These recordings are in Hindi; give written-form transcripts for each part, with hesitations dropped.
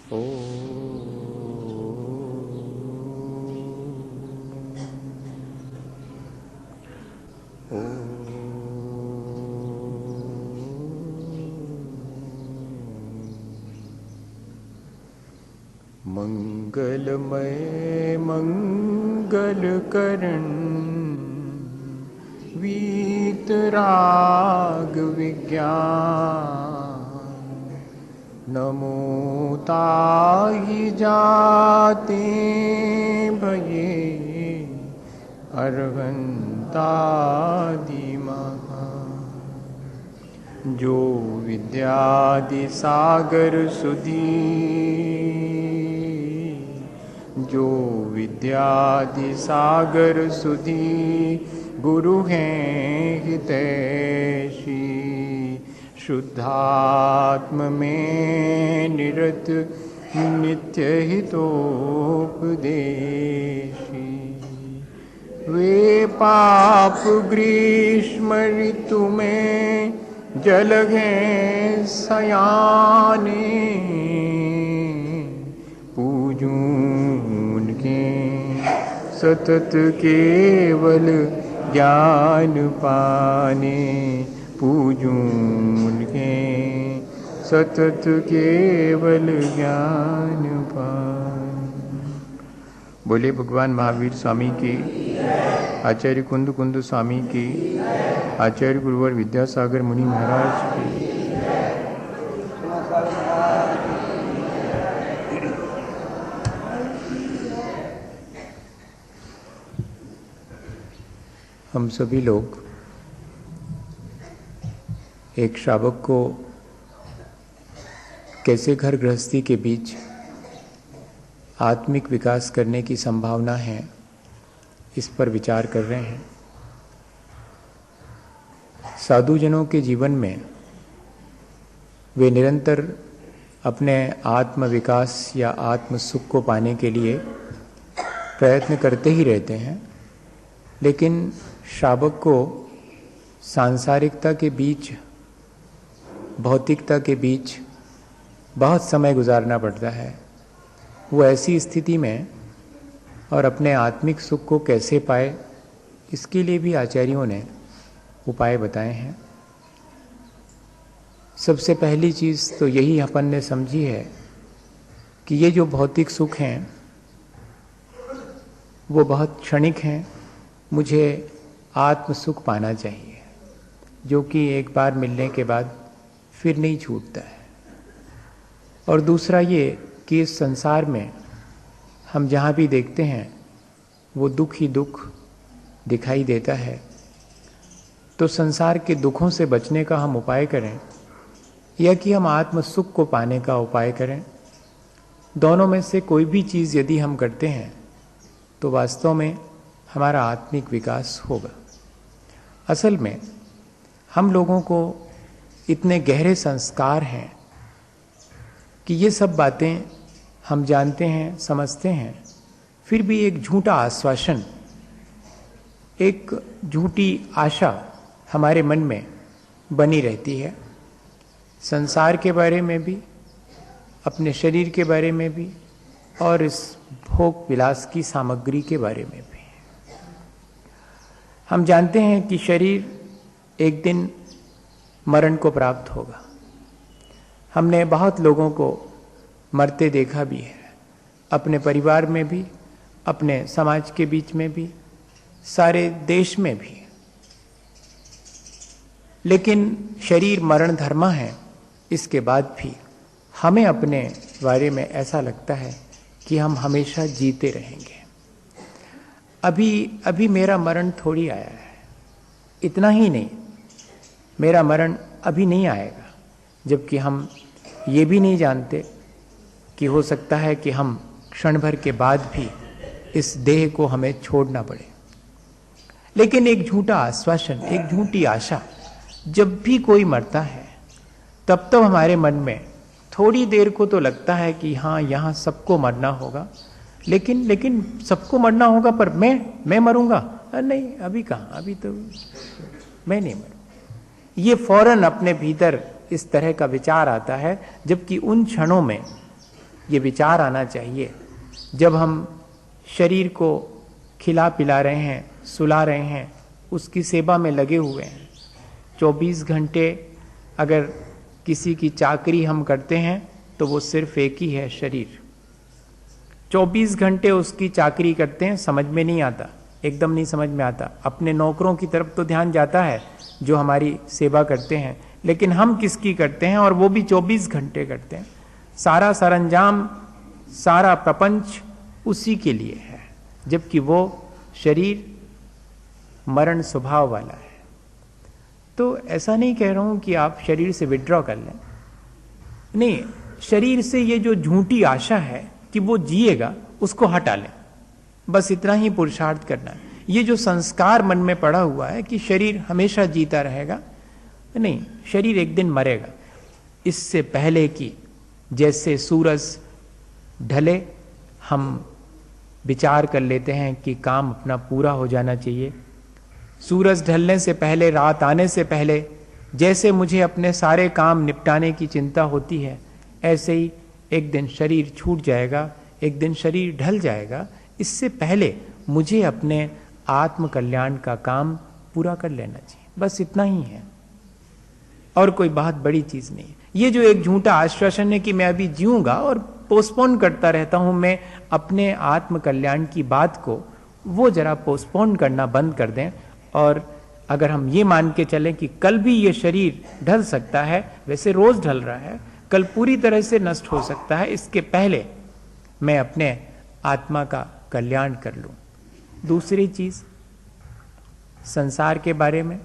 ओ मंगलमय मंगलकरण वीतराग विज्ञान नमो ताहि जाते भये अर्हंतादि महा जो विद्यादि सागर सुधी जो विद्यादि सागर सुधी गुरु हैं हितैषी शुद्धात्म में निरत नित्य हितोपदेशी वे पाप ग्रीष्म ऋतु में जल हैं सयाने पूजूं उनके सतत केवल ज्ञान पाने पूजूं उनके सतत केवल ज्ञान पाने। बोले भगवान महावीर स्वामी की, आचार्य कुंद कुंद स्वामी की, आचार्य गुरुवर विद्यासागर मुनि महाराज की। हम सभी लोग एक श्रावक को कैसे घर गृहस्थी के बीच आत्मिक विकास करने की संभावना है, इस पर विचार कर रहे हैं। साधुजनों के जीवन में वे निरंतर अपने आत्म विकास या आत्म सुख को पाने के लिए प्रयत्न करते ही रहते हैं, लेकिन श्रावक को सांसारिकता के बीच, भौतिकता के बीच बहुत समय गुजारना पड़ता है। वो ऐसी स्थिति में और अपने आत्मिक सुख को कैसे पाए, इसके लिए भी आचार्यों ने उपाय बताए हैं। सबसे पहली चीज़ तो यही अपन ने समझी है कि ये जो भौतिक सुख हैं वो बहुत क्षणिक हैं। मुझे आत्म सुख पाना चाहिए, जो कि एक बार मिलने के बाद फिर नहीं छूटता है। और दूसरा ये कि इस संसार में हम जहाँ भी देखते हैं वो दुख ही दुख दिखाई देता है। तो संसार के दुखों से बचने का हम उपाय करें या कि हम आत्म सुख को पाने का उपाय करें। दोनों में से कोई भी चीज़ यदि हम करते हैं तो वास्तव में हमारा आत्मिक विकास होगा। असल में हम लोगों को इतने गहरे संस्कार हैं कि ये सब बातें हम जानते हैं, समझते हैं, फिर भी एक झूठा आश्वासन, एक झूठी आशा हमारे मन में बनी रहती है। संसार के बारे में भी, अपने शरीर के बारे में भी, और इस भोग विलास की सामग्री के बारे में भी। हम जानते हैं कि शरीर एक दिन मरण को प्राप्त होगा। हमने बहुत लोगों को मरते देखा भी है, अपने परिवार में भी, अपने समाज के बीच में भी, सारे देश में भी। लेकिन शरीर मरण धर्मा है, इसके बाद भी हमें अपने बारे में ऐसा लगता है कि हम हमेशा जीते रहेंगे। अभी मेरा मरण थोड़ी आया है, इतना ही नहीं, मेरा मरण अभी नहीं आएगा। जबकि हम ये भी नहीं जानते कि हो सकता है कि हम क्षण भर के बाद भी इस देह को हमें छोड़ना पड़े। लेकिन एक झूठा आश्वासन, एक झूठी आशा, जब भी कोई मरता है तब तो हमारे मन में थोड़ी देर को तो लगता है कि हाँ, यहाँ सबको मरना होगा, लेकिन सबको मरना होगा, पर मैं मरूंगा नहीं, अभी कहाँ, अभी तो मैं नहीं मरूं। ये फौरन अपने भीतर इस तरह का विचार आता है, जबकि उन क्षणों में ये विचार आना चाहिए जब हम शरीर को खिला पिला रहे हैं, सुला रहे हैं, उसकी सेवा में लगे हुए हैं। 24 घंटे अगर किसी की चाकरी हम करते हैं तो वो सिर्फ एक ही है, शरीर। 24 घंटे उसकी चाकरी करते हैं, समझ में नहीं आता, एकदम नहीं समझ में आता। अपने नौकरों की तरफ तो ध्यान जाता है जो हमारी सेवा करते हैं, लेकिन हम किसकी करते हैं, और वो भी 24 घंटे करते हैं। सारा सरंजाम, सारा प्रपंच उसी के लिए है, जबकि वो शरीर मरण स्वभाव वाला है। तो ऐसा नहीं कह रहा हूं कि आप शरीर से विड्रॉ कर लें, नहीं, शरीर से ये जो झूठी आशा है कि वो जिएगा, उसको हटा लें, बस इतना ही पुरुषार्थ करना है। ये जो संस्कार मन में पड़ा हुआ है कि शरीर हमेशा जीता रहेगा, नहीं, शरीर एक दिन मरेगा। इससे पहले कि जैसे सूरज ढले हम विचार कर लेते हैं कि काम अपना पूरा हो जाना चाहिए। सूरज ढलने से पहले, रात आने से पहले जैसे मुझे अपने सारे काम निपटाने की चिंता होती है, ऐसे ही एक दिन शरीर छूट जाएगा, एक दिन शरीर ढल जाएगा। इससे पहले मुझे अपने आत्म कल्याण का काम पूरा कर लेना चाहिए, बस इतना ही है, और कोई बहुत बड़ी चीज नहीं है। ये जो एक झूठा आश्वासन है कि मैं अभी जीऊंगा और पोस्टपोन करता रहता हूं मैं अपने आत्म कल्याण की बात को, वो जरा पोस्टपोन करना बंद कर दें। और अगर हम ये मान के चलें कि कल भी ये शरीर ढल सकता है, वैसे रोज ढल रहा है, कल पूरी तरह से नष्ट हो सकता है, इसके पहले मैं अपने आत्मा का कल्याण कर लूं। दूसरी चीज संसार के बारे में,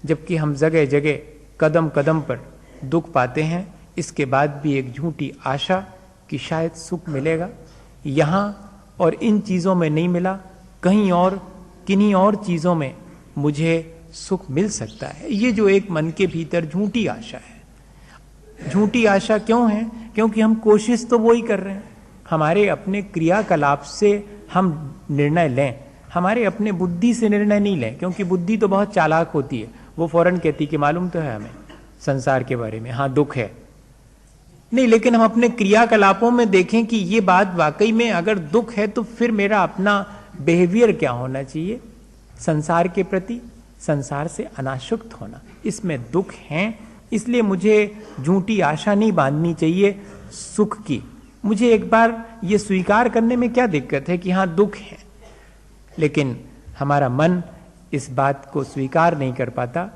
जबकि हम जगह जगह कदम कदम पर दुख पाते हैं, इसके बाद भी एक झूठी आशा कि शायद सुख मिलेगा यहाँ, और इन चीजों में नहीं मिला, कहीं और किन्हीं और चीजों में मुझे सुख मिल सकता है। ये जो एक मन के भीतर झूठी आशा है। झूठी आशा क्यों है? क्योंकि हम कोशिश तो वो ही कर रहे हैं, हमारे अपने क्रियाकलाप से हम निर्णय लें, हमारे अपने बुद्धि से निर्णय नहीं लें, क्योंकि बुद्धि तो बहुत चालाक होती है, वो फौरन कहती कि मालूम तो है हमें संसार के बारे में, हाँ दुख है, नहीं, लेकिन हम अपने क्रियाकलापों में देखें कि ये बात वाकई में अगर दुख है तो फिर मेरा अपना बिहेवियर क्या होना चाहिए संसार के प्रति, संसार से अनासक्त होना। इसमें दुख है, इसलिए मुझे झूठी आशा नहीं बांधनी चाहिए सुख की। मुझे एक बार ये स्वीकार करने में क्या दिक्कत है कि हाँ दुख है, लेकिन हमारा मन इस बात को स्वीकार नहीं कर पाता।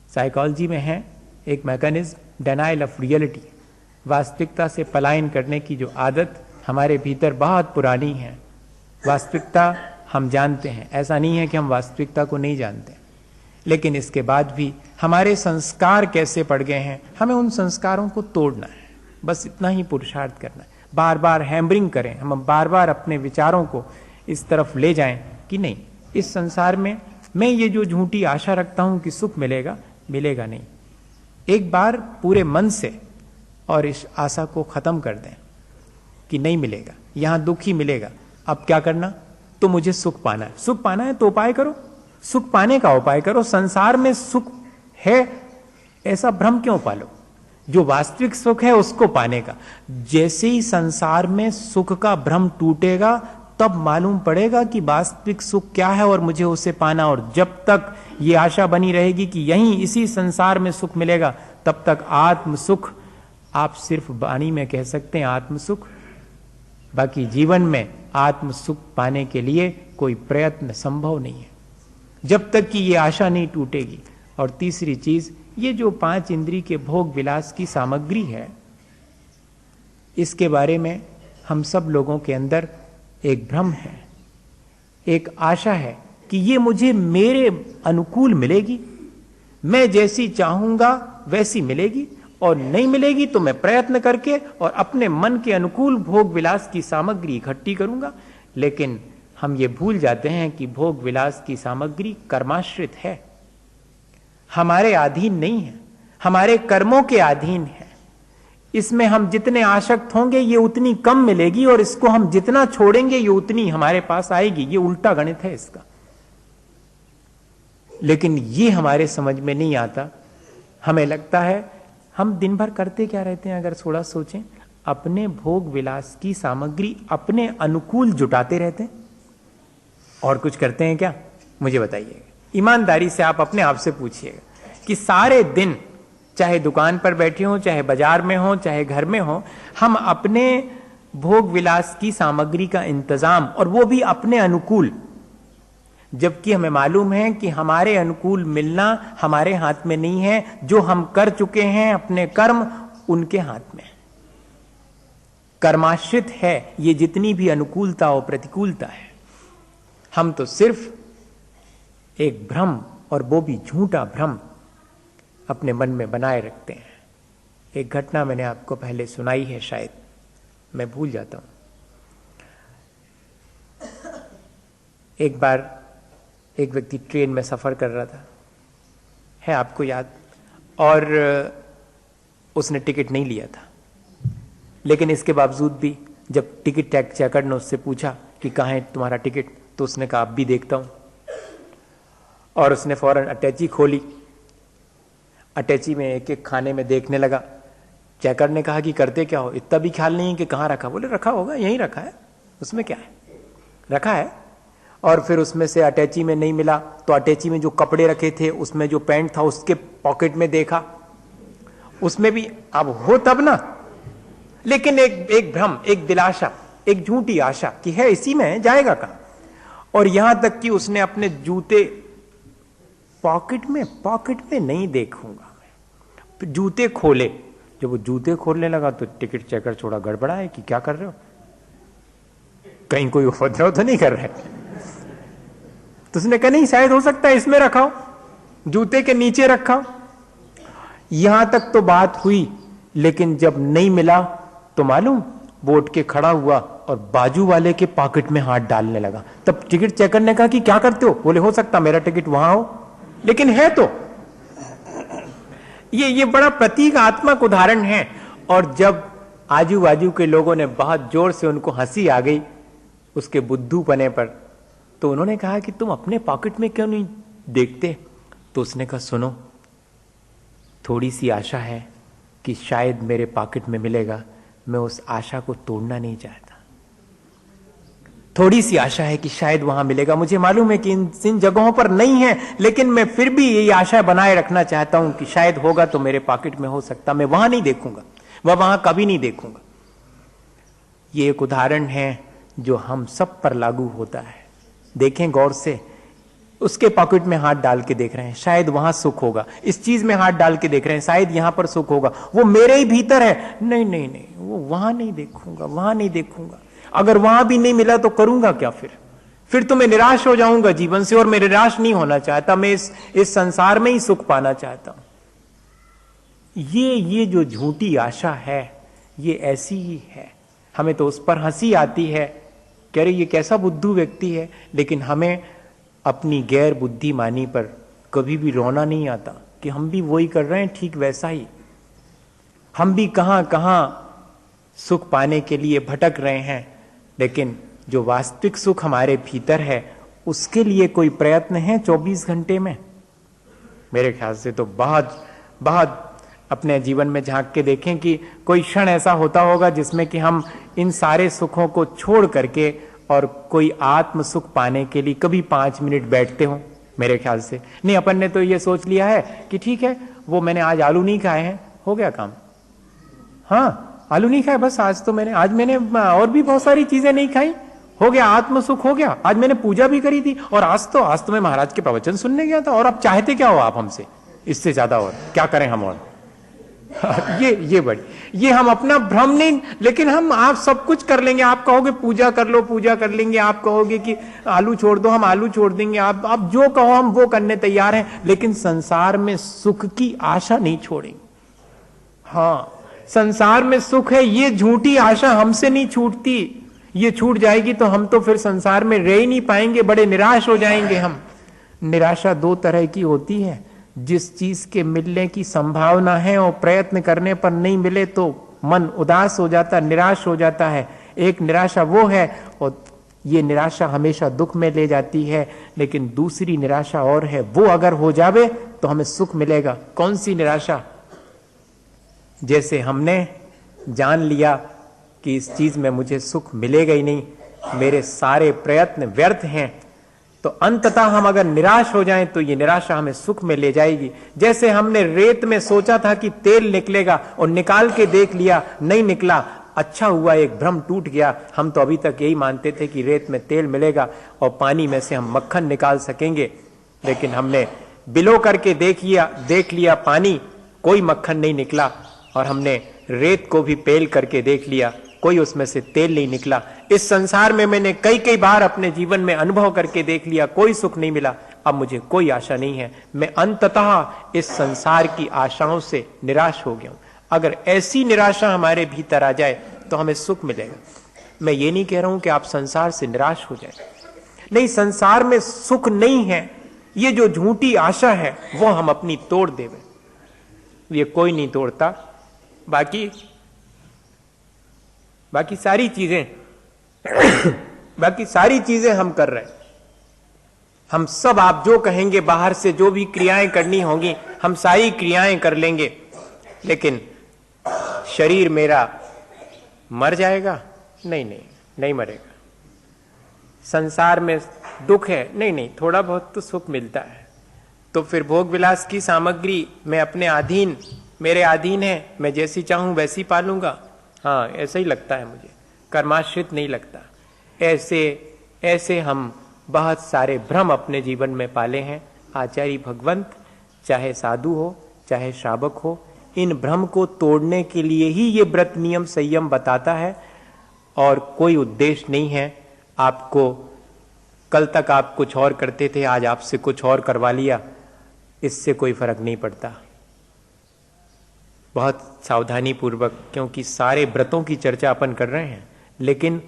साइकोलॉजी में है एक मैकेनिज्म, डिनायल ऑफ रियलिटी, वास्तविकता से पलायन करने की जो आदत हमारे भीतर बहुत पुरानी है। वास्तविकता हम जानते हैं, ऐसा नहीं है कि हम वास्तविकता को नहीं जानते, लेकिन इसके बाद भी हमारे संस्कार कैसे पड़ गए हैं, हमें उन संस्कारों को तोड़ना है, बस इतना ही पुरुषार्थ करना है। बार बार हैमरिंग करें, हम बार बार अपने विचारों को इस तरफ ले जाएं कि नहीं, इस संसार में मैं ये जो झूठी आशा रखता हूं कि सुख मिलेगा, मिलेगा नहीं। एक बार पूरे मन से और इस आशा को खत्म कर दें कि नहीं मिलेगा, यहां दुख ही मिलेगा। अब क्या करना? तो मुझे सुख पाना है। सुख पाना है तो उपाय करो, सुख पाने का उपाय करो। संसार में सुख है ऐसा भ्रम क्यों पालो? जो वास्तविक सुख है उसको पाने का। जैसे ही संसार में सुख का भ्रम टूटेगा, तब मालूम पड़ेगा कि वास्तविक सुख क्या है और मुझे उसे पाना। और जब तक ये आशा बनी रहेगी कि यहीं इसी संसार में सुख मिलेगा, तब तक आत्म सुख आप सिर्फ वाणी में कह सकते हैं आत्म सुख, बाकी जीवन में आत्म सुख पाने के लिए कोई प्रयत्न संभव नहीं है जब तक कि ये आशा नहीं टूटेगी। और तीसरी चीज, ये जो 5 इंद्री के भोग विलास की सामग्री है, इसके बारे में हम सब लोगों के अंदर एक भ्रम है, एक आशा है कि ये मुझे मेरे अनुकूल मिलेगी, मैं जैसी चाहूंगा वैसी मिलेगी, और नहीं मिलेगी तो मैं प्रयत्न करके और अपने मन के अनुकूल भोग विलास की सामग्री इकट्ठी करूंगा। लेकिन हम ये भूल जाते हैं कि भोग विलास की सामग्री कर्माश्रित है, हमारे अधीन नहीं है, हमारे कर्मों के अधीन है। इसमें हम जितने आसक्त होंगे ये उतनी कम मिलेगी, और इसको हम जितना छोड़ेंगे ये उतनी हमारे पास आएगी। ये उल्टा गणित है इसका, लेकिन ये हमारे समझ में नहीं आता। हमें लगता है हम दिन भर करते क्या रहते हैं, अगर थोड़ा सोचें, अपने भोग विलास की सामग्री अपने अनुकूल जुटाते रहते हैं? और कुछ करते हैं क्या? मुझे बताइएगा, ईमानदारी से आप अपने आप से पूछिएगा कि सारे दिन, चाहे दुकान पर बैठे हो, चाहे बाजार में हो, चाहे घर में हो, हम अपने भोग विलास की सामग्री का इंतजाम, और वो भी अपने अनुकूल, जबकि हमें मालूम है कि हमारे अनुकूल मिलना हमारे हाथ में नहीं है। जो हम कर चुके हैं अपने कर्म, उनके हाथ में कर्माश्रित है ये जितनी भी अनुकूलता और प्रतिकूलता है। हम तो सिर्फ एक भ्रम, और वो भी झूठा भ्रम, अपने मन में बनाए रखते हैं। एक घटना मैंने आपको पहले सुनाई है, शायद मैं भूल जाता हूं। एक बार एक व्यक्ति ट्रेन में सफर कर रहा था, है आपको याद, और उसने टिकट नहीं लिया था, लेकिन इसके बावजूद भी जब टिकट चेकर ने उससे पूछा कि कहाँ है तुम्हारा टिकट, तो उसने कहा अब भी देखता हूं, और उसने फौरन अटैची खोली, अटैची में एक एक खाने में देखने लगा। चेकर ने कहा कि करते क्या हो, इतना भी ख्याल नहीं है कि कहाँ रखा? बोले रखा होगा, यहीं रखा है, उसमें क्या है, रखा है। और फिर उसमें से अटैची में नहीं मिला तो अटैची में जो कपड़े रखे थे, उसमें जो पैंट था उसके पॉकेट में देखा, उसमें भी, अब हो तब ना। लेकिन एक भ्रम, एक दिलासा, एक झूठी आशा कि है इसी में, जाएगा कहां। और यहां तक कि उसने अपने जूते पॉकेट में नहीं देखूंगा मैं, जूते खोले। जब वो जूते खोलने लगा तो टिकट चेकर छोड़ा गड़बड़ा है कि क्या कर रहे हो, कहीं कोई उपद्रव तो नहीं कर रहे। तो उसने कहा नहीं, शायद हो सकता है इसमें रखा हो, जूते के नीचे रखा हो। यहां तक तो बात हुई, लेकिन जब नहीं मिला तो मालूम, वो उठ के खड़ा हुआ और बाजू वाले के पॉकेट में हाथ डालने लगा। तब टिकट चेकर ने कहा कि क्या करते हो? बोले हो सकता मेरा टिकट वहां हो, लेकिन है तो। ये बड़ा प्रतीकात्मक उदाहरण है। और जब आजू बाजू के लोगों ने बहुत जोर से, उनको हंसी आ गई उसके बुद्धूपने पर, तो उन्होंने कहा कि तुम अपने पॉकेट में क्यों नहीं देखते? तो उसने कहा सुनो, थोड़ी सी आशा है कि शायद मेरे पॉकेट में मिलेगा, मैं उस आशा को तोड़ना नहीं चाहता। थोड़ी सी आशा है कि शायद वहां मिलेगा, मुझे मालूम है कि इन जगहों पर नहीं है, लेकिन मैं फिर भी ये आशा बनाए रखना चाहता हूं कि शायद होगा तो मेरे पॉकेट में हो सकता, मैं वहां नहीं देखूंगा, वहां कभी नहीं देखूंगा। ये एक उदाहरण है जो हम सब पर लागू होता है। देखें गौर से, उसके पॉकेट में हाथ डाल के देख रहे हैं, शायद वहां सुख होगा। इस चीज में हाथ डाल के देख रहे हैं, शायद यहां पर सुख होगा। वो मेरे ही भीतर है, नहीं नहीं नहीं, वो वहां नहीं देखूंगा, वहां नहीं देखूंगा। अगर वहां भी नहीं मिला तो करूंगा क्या? फिर तो मैं निराश हो जाऊंगा जीवन से, और मैं निराश नहीं होना चाहता। मैं इस संसार में ही सुख पाना चाहता हूं। ये जो झूठी आशा है, ये ऐसी ही है। हमें तो उस पर हंसी आती है, कह रहे ये कैसा बुद्धू व्यक्ति है, लेकिन हमें अपनी गैर बुद्धिमानी पर कभी भी रोना नहीं आता कि हम भी वही कर रहे हैं, ठीक वैसा ही। हम भी कहां कहां सुख पाने के लिए भटक रहे हैं, लेकिन जो वास्तविक सुख हमारे भीतर है, उसके लिए कोई प्रयत्न है 24 घंटे में? मेरे ख्याल से तो बहुत बहुत अपने जीवन में झांक के देखें कि कोई क्षण ऐसा होता होगा जिसमें कि हम इन सारे सुखों को छोड़ करके और कोई आत्म सुख पाने के लिए कभी 5 मिनट बैठते हो। मेरे ख्याल से नहीं। अपन ने तो ये सोच लिया है कि ठीक है, वो मैंने आज आलू नहीं खाए हैं, हो गया काम। हाँ, आलू नहीं खाए, बस आज मैंने और भी बहुत सारी चीजें नहीं खाई, हो गया, आत्म सुख हो गया। आज मैंने पूजा भी करी थी, और आज तो मैं महाराज के प्रवचन सुनने गया था। और अब चाहते क्या हो आप हमसे? इससे ज्यादा और क्या करें हम? और ये हम अपना भ्रम नहीं, लेकिन आप सब कुछ कर लेंगे। आप कहोगे पूजा कर लो, पूजा कर लेंगे। आप कहोगे कि आलू छोड़ दो, हम आलू छोड़ देंगे। आप जो कहो हम वो करने तैयार हैं, लेकिन संसार में सुख की आशा नहीं छोड़ेंगे। हाँ, संसार में सुख है, ये झूठी आशा हमसे नहीं छूटती। ये छूट जाएगी तो हम तो फिर संसार में रह ही नहीं पाएंगे, बड़े निराश हो जाएंगे हम। निराशा 2 तरह की होती है। जिस चीज के मिलने की संभावना है और प्रयत्न करने पर नहीं मिले तो मन उदास हो जाता, निराश हो जाता है। एक निराशा वो है, और ये निराशा हमेशा दुख में ले जाती है। लेकिन दूसरी निराशा और है, वो अगर हो जावे तो हमें सुख मिलेगा। कौन सी निराशा? जैसे हमने जान लिया कि इस चीज में मुझे सुख मिलेगा ही नहीं, मेरे सारे प्रयत्न व्यर्थ हैं, तो अंततः हम अगर निराश हो जाएं तो ये निराशा हमें सुख में ले जाएगी। जैसे हमने रेत में सोचा था कि तेल निकलेगा और निकाल के देख लिया, नहीं निकला, अच्छा हुआ, एक भ्रम टूट गया। हम तो अभी तक यही मानते थे कि रेत में तेल मिलेगा और पानी में से हम मक्खन निकाल सकेंगे, लेकिन हमने बिलो करके देख लिया पानी, कोई मक्खन नहीं निकला, और हमने रेत को भी पेल करके देख लिया, कोई उसमें से तेल नहीं निकला। इस संसार में मैंने कई बार अपने जीवन में अनुभव करके देख लिया, कोई सुख नहीं मिला। अब मुझे कोई आशा नहीं है, मैं अंततः इस संसार की आशाओं से निराश हो गया हूं। अगर ऐसी निराशा हमारे भीतर आ जाए तो हमें सुख मिलेगा। मैं ये नहीं कह रहा हूं कि आप संसार से निराश हो जाए, नहीं, संसार में सुख नहीं है, ये जो झूठी आशा है वो हम अपनी तोड़ देवे, ये कोई नहीं तोड़ता। बाकी सारी चीजें हम कर रहे हैं। हम सब, आप जो कहेंगे, बाहर से जो भी क्रियाएं करनी होंगी हम सारी क्रियाएं कर लेंगे, लेकिन शरीर मेरा मर जाएगा? नहीं मरेगा। संसार में दुख है? नहीं, थोड़ा बहुत तो सुख मिलता है। तो फिर भोग विलास की सामग्री मैं अपने अधीन, मेरे अधीन है, मैं जैसी चाहूं वैसी पालूंगा। हाँ, ऐसा ही लगता है मुझे, कर्माश्रित नहीं लगता। ऐसे हम बहुत सारे भ्रम अपने जीवन में पाले हैं। आचार्य भगवंत, चाहे साधु हो चाहे श्रावक हो, इन भ्रम को तोड़ने के लिए ही ये व्रत नियम संयम बताता है, और कोई उद्देश्य नहीं है आपको। कल तक आप कुछ और करते थे, आज आपसे कुछ और करवा लिया, इससे कोई फर्क नहीं पड़ता। बहुत सावधानी पूर्वक, क्योंकि सारे व्रतों की चर्चा अपन कर रहे हैं, लेकिन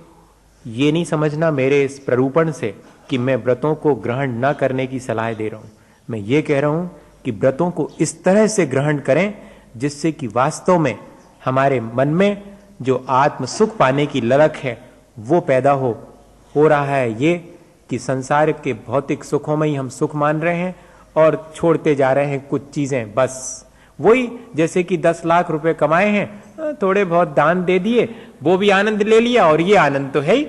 ये नहीं समझना मेरे इस प्ररूपण से कि मैं व्रतों को ग्रहण न करने की सलाह दे रहा हूं। मैं ये कह रहा हूं कि व्रतों को इस तरह से ग्रहण करें जिससे कि वास्तव में हमारे मन में जो आत्म सुख पाने की ललक है वो पैदा हो रहा है। ये कि संसार के भौतिक सुखों में ही हम सुख मान रहे हैं और छोड़ते जा रहे हैं कुछ चीजें। बस वही, जैसे कि 10 लाख रुपए कमाए हैं, थोड़े बहुत दान दे दिए, वो भी आनंद ले लिया, और ये आनंद तो है ही,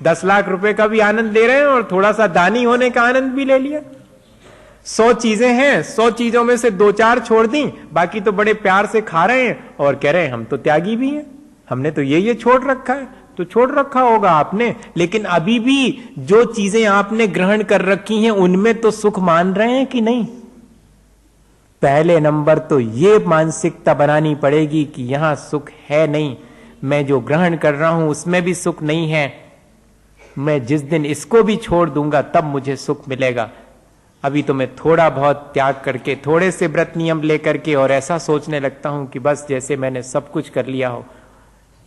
10 लाख रुपए का भी आनंद ले रहे हैं और थोड़ा सा दानी होने का आनंद भी ले लिया। 100 चीजें हैं, 100 चीजों में से 2-4 छोड़ दी, बाकी तो बड़े प्यार से खा रहे हैं और कह रहे हैं हम तो त्यागी भी हैं, हमने तो ये छोड़ रखा है। तो छोड़ रखा होगा आपने, लेकिन अभी भी जो चीजें आपने ग्रहण कर रखी हैं उनमें तो सुख मान रहे हैं कि नहीं? पहले नंबर तो ये मानसिकता बनानी पड़ेगी कि यहां सुख है नहीं, मैं जो ग्रहण कर रहा हूं उसमें भी सुख नहीं है, मैं जिस दिन इसको भी छोड़ दूंगा तब मुझे सुख मिलेगा। अभी तो मैं थोड़ा बहुत त्याग करके, थोड़े से व्रत नियम लेकर के और ऐसा सोचने लगता हूं कि बस जैसे मैंने सब कुछ कर लिया हो।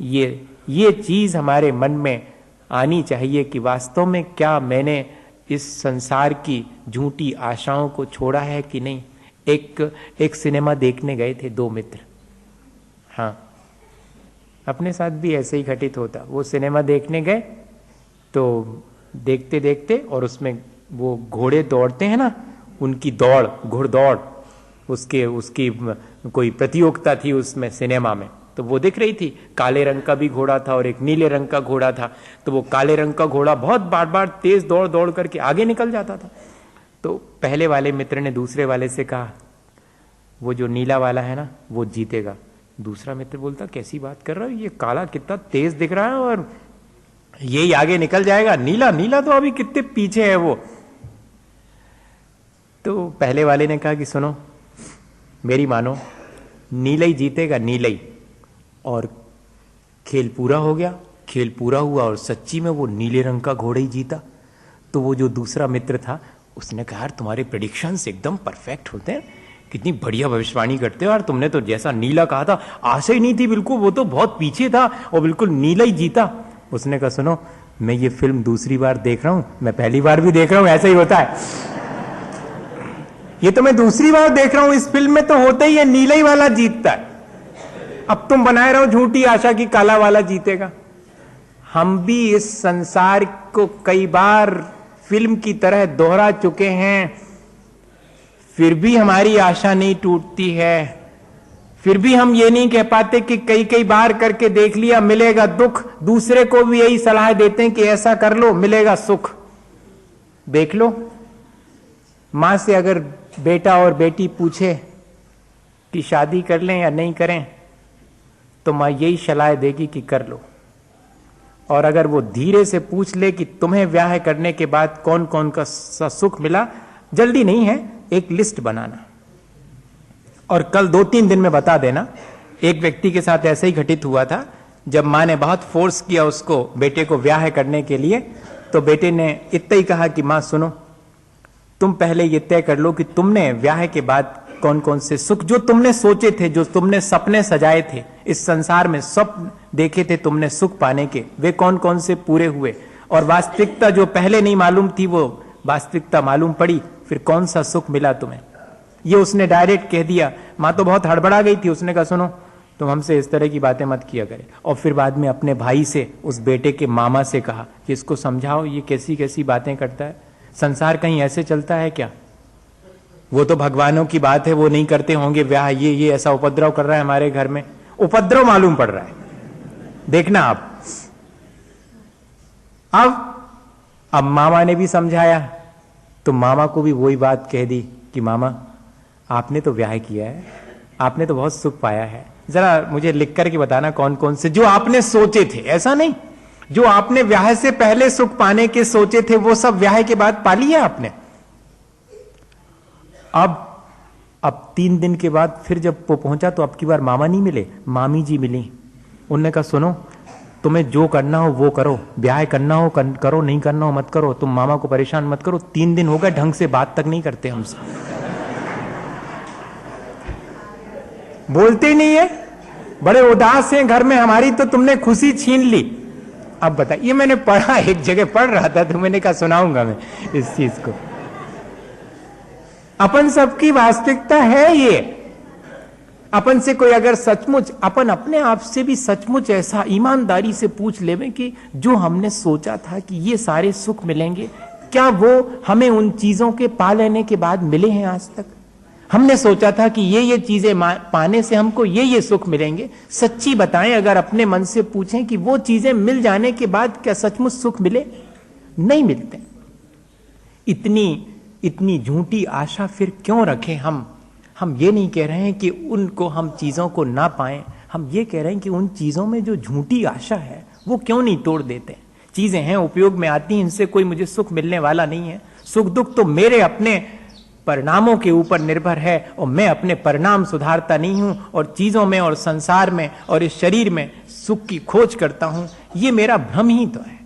ये चीज हमारे मन में आनी चाहिए कि वास्तव में क्या मैंने इस संसार की झूठी आशाओं को छोड़ा है कि नहीं। एक सिनेमा देखने गए थे 2 मित्र, हाँ, अपने साथ भी ऐसे ही घटित होता। वो सिनेमा देखने गए तो देखते देखते, और उसमें वो घोड़े दौड़ते हैं ना, उनकी दौड़, घुड़दौड़, उसकी कोई प्रतियोगिता थी उसमें सिनेमा में, तो वो दिख रही थी। काले रंग का भी घोड़ा था और एक नीले रंग का घोड़ा था। तो वो काले रंग का घोड़ा बहुत बार तेज दौड़ करके आगे निकल जाता था। तो पहले वाले मित्र ने दूसरे वाले से कहा, वो जो नीला वाला है ना वो जीतेगा। दूसरा मित्र बोलता, कैसी बात कर रहा हो, ये काला कितना तेज दिख रहा है और यही आगे निकल जाएगा, नीला तो अभी कितने पीछे है वो। तो पहले वाले ने कहा कि सुनो, मेरी मानो, नीला ही जीतेगा, नीला ही। और खेल पूरा हो गया, खेल पूरा हुआ और सच्ची में वो नीले रंग का घोड़ा ही जीता। तो वो जो दूसरा मित्र था उसने कहा, यार तुम्हारे प्रेडिक्शंस एकदम परफेक्ट होते हैं, कितनी बढ़िया भविष्यवाणी करते हो यार, तुमने तो जैसा नीला कहा था आशा ही नहीं थी बिल्कुल, वो तो बहुत पीछे था और बिल्कुल नीला ही जीता। उसने कहा, सुनो, मैं ये फिल्म दूसरी बार देख रहा हूं, मैं पहली बार भी देख रहा हूं, ऐसा ही होता है। ये तो मैं दूसरी बार देख रहा हूं, इस फिल्म में तो होता ही है नीला ही वाला जीतता है। अब तुम बनाए रहो झूठी आशा की काला वाला जीतेगा। हम भी इस संसार को कई बार फिल्म की तरह दोहरा चुके हैं, फिर भी हमारी आशा नहीं टूटती है, फिर भी हम ये नहीं कह पाते कि कई कई बार करके देख लिया मिलेगा दुख, दूसरे को भी यही सलाह देते हैं कि ऐसा कर लो मिलेगा सुख। देख लो, मां से अगर बेटा और बेटी पूछे कि शादी कर लें या नहीं करें, तो मां यही सलाह देगी कि कर लो। और अगर वो धीरे से पूछ ले कि तुम्हें ब्याह करने के बाद कौन कौन का सुख मिला, जल्दी नहीं है, एक लिस्ट बनाना और कल 2-3 दिन में बता देना। एक व्यक्ति के साथ ऐसे ही घटित हुआ था, जब मां ने बहुत फोर्स किया उसको बेटे को ब्याह करने के लिए, तो बेटे ने इतना ही कहा कि मां सुनो, तुम पहले ये तय कर लो कि तुमने ब्याह के बाद कौन कौन से सुख जो तुमने सोचे थे, जो तुमने सपने सजाए थे, इस संसार में स्वप्न देखे थे तुमने सुख पाने के, वे कौन कौन से पूरे हुए, और वास्तविकता जो पहले नहीं मालूम थी वो वास्तविकता मालूम पड़ी, फिर कौन सा सुख मिला तुम्हें। ये उसने डायरेक्ट कह दिया। मां तो बहुत हड़बड़ा गई थी, उसने कहा सुनो तुम हमसे इस तरह की बातें मत किया करे। और फिर बाद में अपने भाई से, उस बेटे के मामा से कहा कि इसको समझाओ, ये कैसी कैसी बातें करता है, संसार कहीं ऐसे चलता है क्या, वो तो भगवानों की बात है, वो नहीं करते होंगे ब्याह, ये ऐसा उपद्रव कर रहा है हमारे घर में, उपद्रव मालूम पड़ रहा है, देखना आप। अब मामा ने भी समझाया, तो मामा को भी वही बात कह दी कि मामा आपने तो ब्याह किया है, आपने तो बहुत सुख पाया है, जरा मुझे लिख करके बताना कौन कौन से जो आपने सोचे थे, ऐसा नहीं जो आपने ब्याह से पहले सुख पाने के सोचे थे वो सब ब्याह के बाद पा लिया आपने। अब 3 दिन के बाद फिर जब वो पहुंचा तो अब की बार मामा नहीं मिले, मामी जी मिली। उन्होंने कहा सुनो तुम्हें जो करना हो वो करो, ब्याह करना हो करो, नहीं करना हो मत करो, तुम मामा को परेशान मत करो। 3 दिन हो गए ढंग से बात तक नहीं करते हमसे, बोलते ही नहीं है, बड़े उदास हैं घर में, हमारी तो तुमने खुशी छीन ली। अब बताइए, मैंने पढ़ा, एक जगह पढ़ रहा था तो मैंने कहा सुनाऊंगा मैं इस चीज को। अपन सबकी वास्तविकता है ये। अपन से कोई अगर सचमुच, अपन अपने आप से भी सचमुच ऐसा ईमानदारी से पूछ लेवे कि जो हमने सोचा था कि ये सारे सुख मिलेंगे, क्या वो हमें उन चीजों के पा लेने के बाद मिले हैं आज तक? हमने सोचा था कि ये चीजें पाने से हमको ये सुख मिलेंगे। सच्ची बताएं, अगर अपने मन से पूछें कि वो चीजें मिल जाने के बाद क्या सचमुच सुख मिले? नहीं मिलते। इतनी झूठी आशा फिर क्यों रखें हम ये नहीं कह रहे हैं कि उनको हम चीजों को ना पाएं, हम ये कह रहे हैं कि उन चीजों में जो झूठी आशा है वो क्यों नहीं तोड़ देते। चीजें हैं, उपयोग में आती हैं, इनसे कोई मुझे सुख मिलने वाला नहीं है। सुख दुख तो मेरे अपने परिणामों के ऊपर निर्भर है, और मैं अपने परिणाम सुधारता नहीं हूं, और चीजों में और संसार में और इस शरीर में सुख की खोज करता हूं। ये मेरा भ्रम ही तो है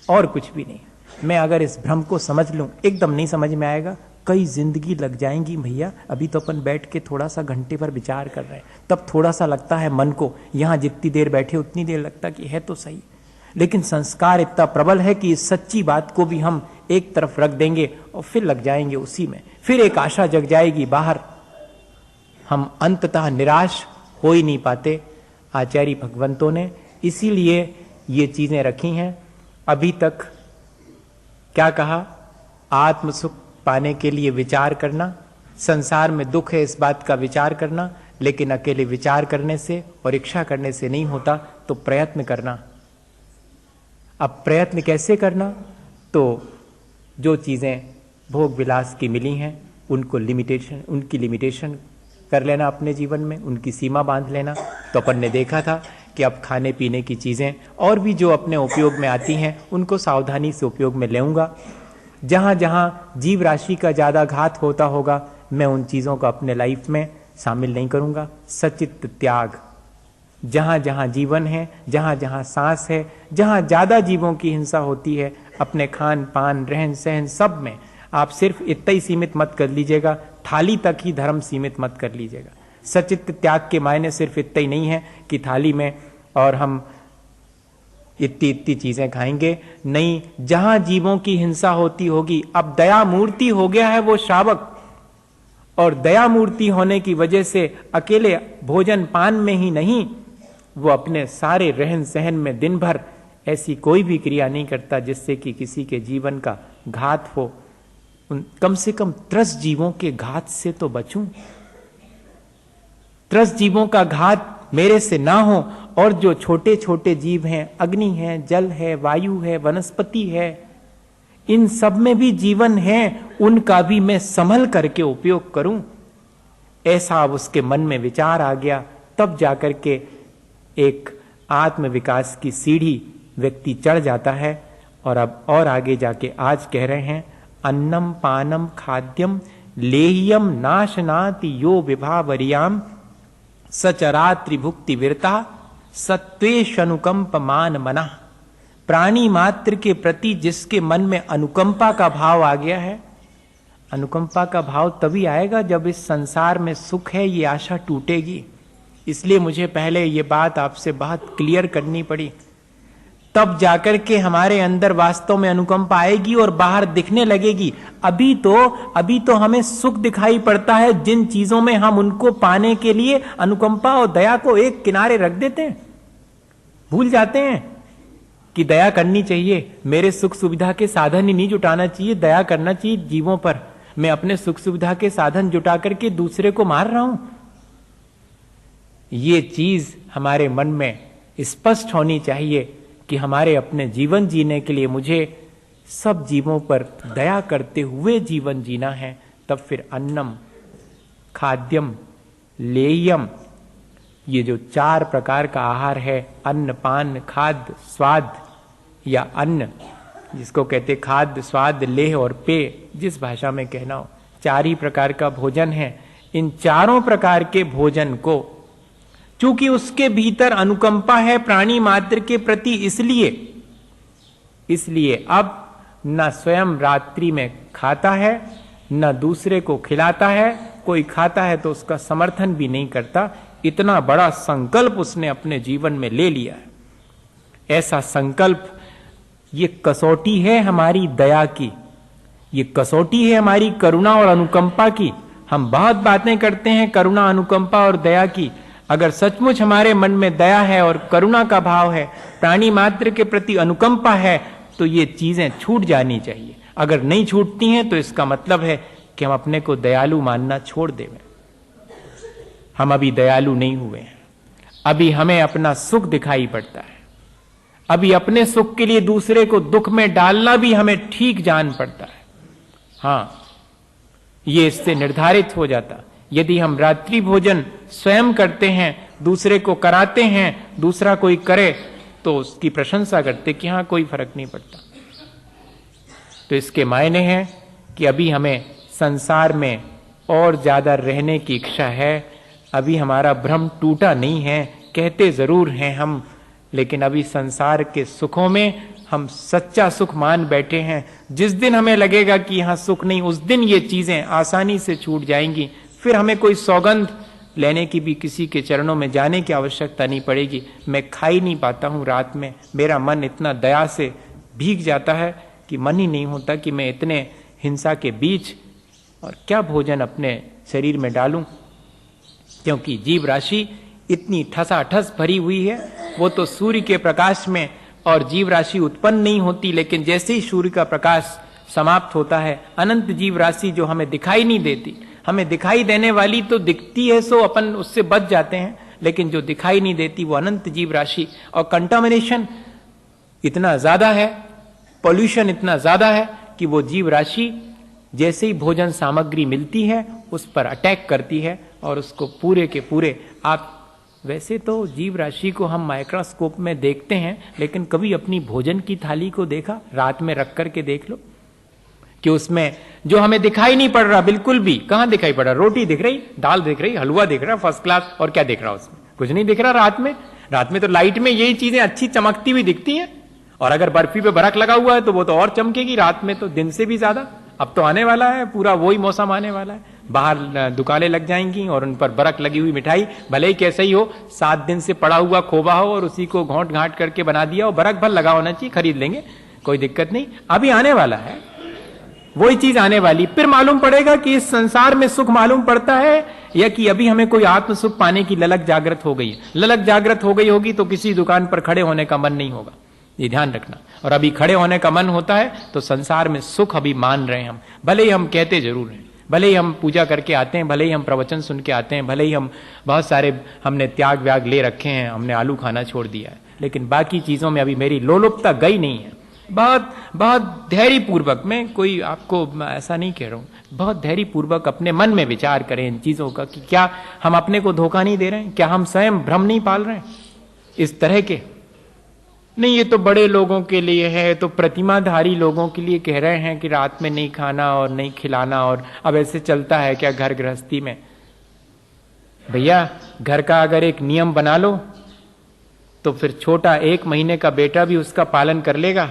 और कुछ भी नहीं। मैं अगर इस भ्रम को समझ लूं, एकदम नहीं समझ में आएगा, कई जिंदगी लग जाएंगी भैया। अभी तो अपन बैठ के थोड़ा सा घंटे भर विचार कर रहे हैं, तब थोड़ा सा लगता है मन को, यहां जितनी देर बैठे उतनी देर लगता कि है तो सही, लेकिन संस्कार इतना प्रबल है कि इस सच्ची बात को भी हम एक तरफ रख देंगे और फिर लग जाएंगे उसी में, फिर एक आशा जग जाएगी बाहर। हम अंततः निराश हो ही नहीं पाते। आचार्य भगवंतों ने इसीलिए ये चीजें रखी हैं। अभी तक क्या कहा? आत्म सुख पाने के लिए विचार करना, संसार में दुख है इस बात का विचार करना, लेकिन अकेले विचार करने से और इच्छा करने से नहीं होता, तो प्रयत्न करना। अब प्रयत्न कैसे करना? तो जो चीजें भोग विलास की मिली हैं उनकी लिमिटेशन कर लेना अपने जीवन में, उनकी सीमा बांध लेना। तो अपन ने देखा था कि अब खाने पीने की चीजें और भी जो अपने उपयोग में आती हैं उनको सावधानी से उपयोग में लेऊंगा। जहां जहां जीव राशि का ज्यादा घात होता होगा मैं उन चीजों को अपने लाइफ में शामिल नहीं करूंगा। सचित त्याग, जहां जहां जीवन है, जहां जहां सांस है, जहां ज्यादा जीवों की हिंसा होती है, अपने खान पान रहन सहन सब में आप सिर्फ इतना ही सीमित मत कर लीजिएगा, थाली तक ही धर्म सीमित मत कर लीजिएगा। सचित त्याग के मायने सिर्फ इतना ही नहीं है कि थाली में और हम इतनी चीजें खाएंगे, नहीं, जहां जीवों की हिंसा होती होगी। अब दया मूर्ति हो गया है वो श्रावक, और दया मूर्ति होने की वजह से अकेले भोजन पान में ही नहीं, वो अपने सारे रहन सहन में दिन भर ऐसी कोई भी क्रिया नहीं करता जिससे कि किसी के जीवन का घात हो। कम से कम त्रस्त जीवों के घात से तो बचूं। त्रस्त जीवों का घात मेरे से ना हो, और जो छोटे छोटे जीव हैं, अग्नि है, जल है, वायु है, वनस्पति है, इन सब में भी जीवन है, उनका भी मैं संभल करके उपयोग करूं। ऐसा अब उसके मन में विचार आ गया। तब जाकर के एक आत्म विकास की सीढ़ी व्यक्ति चढ़ जाता है। और अब और आगे जाके आज कह रहे हैं, अन्नम पानम खाद्यम लेह्यम नाशनाति यो विभावर्याम सचरा त्रिभुक्ति विरता सत्वेश अनुकंप मान मना। प्राणी मात्र के प्रति जिसके मन में अनुकंपा का भाव आ गया है, अनुकंपा का भाव तभी आएगा जब इस संसार में सुख है ये आशा टूटेगी। इसलिए मुझे पहले ये बात आपसे बहुत क्लियर करनी पड़ी, तब जाकर के हमारे अंदर वास्तव में अनुकंपा आएगी और बाहर दिखने लगेगी। अभी तो हमें सुख दिखाई पड़ता है जिन चीजों में हम उनको पाने के लिए अनुकंपा और दया को एक किनारे रख देते हैं, भूल जाते हैं कि दया करनी चाहिए। मेरे सुख सुविधा के साधन ही नहीं जुटाना चाहिए, दया करना चाहिए जीवों पर। मैं अपने सुख सुविधा के साधन जुटा करके दूसरे को मार रहा हूं। ये चीज हमारे मन में स्पष्ट होनी चाहिए कि हमारे अपने जीवन जीने के लिए मुझे सब जीवों पर दया करते हुए जीवन जीना है। तब फिर अन्नम खाद्यम लेयम, ये जो 4 प्रकार का आहार है, अन्न पान खाद्य स्वाद या अन्न, जिसको कहते खाद्य स्वाद लेह और पेय, जिस भाषा में कहना हो, 4 ही प्रकार का भोजन है। इन चारों प्रकार के भोजन को, चूंकि उसके भीतर अनुकंपा है प्राणी मात्र के प्रति, इसलिए अब न स्वयं रात्रि में खाता है, न दूसरे को खिलाता है। कोई खाता है तो उसका समर्थन भी नहीं करता। इतना बड़ा संकल्प उसने अपने जीवन में ले लिया है। ऐसा संकल्प, ये कसौटी है हमारी दया की, ये कसौटी है हमारी करुणा और अनुकंपा की। हम बहुत बातें करते हैं करुणा अनुकंपा और दया की। अगर सचमुच हमारे मन में दया है और करुणा का भाव है, प्राणी मात्र के प्रति अनुकंपा है, तो ये चीजें छूट जानी चाहिए। अगर नहीं छूटती हैं तो इसका मतलब है कि हम अपने को दयालु मानना छोड़ देंगे। हम अभी दयालु नहीं हुए हैं। अभी हमें अपना सुख दिखाई पड़ता है। अभी अपने सुख के लिए दूसरे को दुख में डालना भी हमें ठीक जान पड़ता है। हाँ, ये इससे निर्धारित हो जाता। यदि हम रात्रि भोजन स्वयं करते हैं, दूसरे को कराते हैं, दूसरा कोई करे तो उसकी प्रशंसा करते कि हाँ कोई फर्क नहीं पड़ता, तो इसके मायने हैं कि अभी हमें संसार में और ज्यादा रहने की इच्छा है। अभी हमारा भ्रम टूटा नहीं है। कहते जरूर हैं हम, लेकिन अभी संसार के सुखों में हम सच्चा सुख मान बैठे हैं। जिस दिन हमें लगेगा कि यहां सुख नहीं, उस दिन ये चीजें आसानी से छूट जाएंगी। फिर हमें कोई सौगंध लेने की भी, किसी के चरणों में जाने की आवश्यकता नहीं पड़ेगी। मैं खा ही नहीं पाता हूं रात में, मेरा मन इतना दया से भीग जाता है कि मन ही नहीं होता कि मैं इतने हिंसा के बीच और क्या भोजन अपने शरीर में डालूं, क्योंकि जीव राशि इतनी ठसाठस भरी हुई है। वो तो सूर्य के प्रकाश में और जीव राशि उत्पन्न नहीं होती, लेकिन जैसे ही सूर्य का प्रकाश समाप्त होता है, अनंत जीव राशि जो हमें दिखाई नहीं देती, हमें दिखाई देने वाली तो दिखती है, सो अपन उससे बच जाते हैं, लेकिन जो दिखाई नहीं देती वो अनंत जीव राशि। और कंटामिनेशन इतना ज्यादा है, पॉल्यूशन इतना ज्यादा है कि वो जीव राशि जैसे ही भोजन सामग्री मिलती है उस पर अटैक करती है और उसको पूरे के पूरे। आप वैसे तो जीव राशि को हम माइक्रोस्कोप में देखते हैं, लेकिन कभी अपनी भोजन की थाली को देखा? रात में रख करके देख लो कि उसमें जो हमें दिखाई नहीं पड़ रहा, बिल्कुल भी कहां दिखाई पड़ रहा, रोटी दिख रही, दाल दिख रही, हलवा दिख रहा फर्स्ट क्लास, और क्या दिख रहा उसमें? कुछ नहीं दिख रहा। रात में तो लाइट में यही चीजें अच्छी चमकती हुई दिखती हैं, और अगर बर्फी पे बर्फ लगा हुआ है तो वो तो और चमकेगी रात में, तो दिन से भी ज्यादा। अब तो आने वाला है, पूरा वही मौसम आने वाला है, बाहर दुकानें लग जाएंगी और उन पर बर्फ लगी हुई मिठाई, भले ही कैसे ही हो, 7 दिन से पड़ा हुआ खोबा हो और उसी को घोंट घाट करके बना दिया, और बर्फ भर लगा होना चाहिए, खरीद लेंगे, कोई दिक्कत नहीं। अभी आने वाला है वही चीज आने वाली। फिर मालूम पड़ेगा कि इस संसार में सुख मालूम पड़ता है या कि अभी हमें कोई आत्म सुख पाने की ललक जागृत हो गई है। ललक जागृत हो गई होगी तो किसी दुकान पर खड़े होने का मन नहीं होगा, ये ध्यान रखना। और अभी खड़े होने का मन होता है तो संसार में सुख अभी मान रहे हैं हम, भले ही हम कहते जरूर हैं, भले ही हम पूजा करके आते हैं, भले ही हम प्रवचन सुन के आते हैं, भले ही हम बहुत सारे हमने त्याग व्याग ले रखे हैं, हमने आलू खाना छोड़ दिया है, लेकिन बाकी चीज़ों में अभी मेरी लोलुपता गई नहीं है। बहुत बहुत धैर्य पूर्वक, मैं कोई आपको ऐसा नहीं कह रहा हूँ, बहुत धैर्य पूर्वक अपने मन में विचार करें इन चीज़ों का कि क्या हम अपने को धोखा नहीं दे रहे हैं, क्या हम स्वयं भ्रम नहीं पाल रहे हैं इस तरह के। नहीं, ये तो बड़े लोगों के लिए है, तो प्रतिमाधारी लोगों के लिए कह रहे हैं कि रात में नहीं खाना और नहीं खिलाना, और अब ऐसे चलता है क्या घर गृहस्थी में? भैया, घर का अगर एक नियम बना लो तो फिर छोटा 1 महीने का बेटा भी उसका पालन कर लेगा।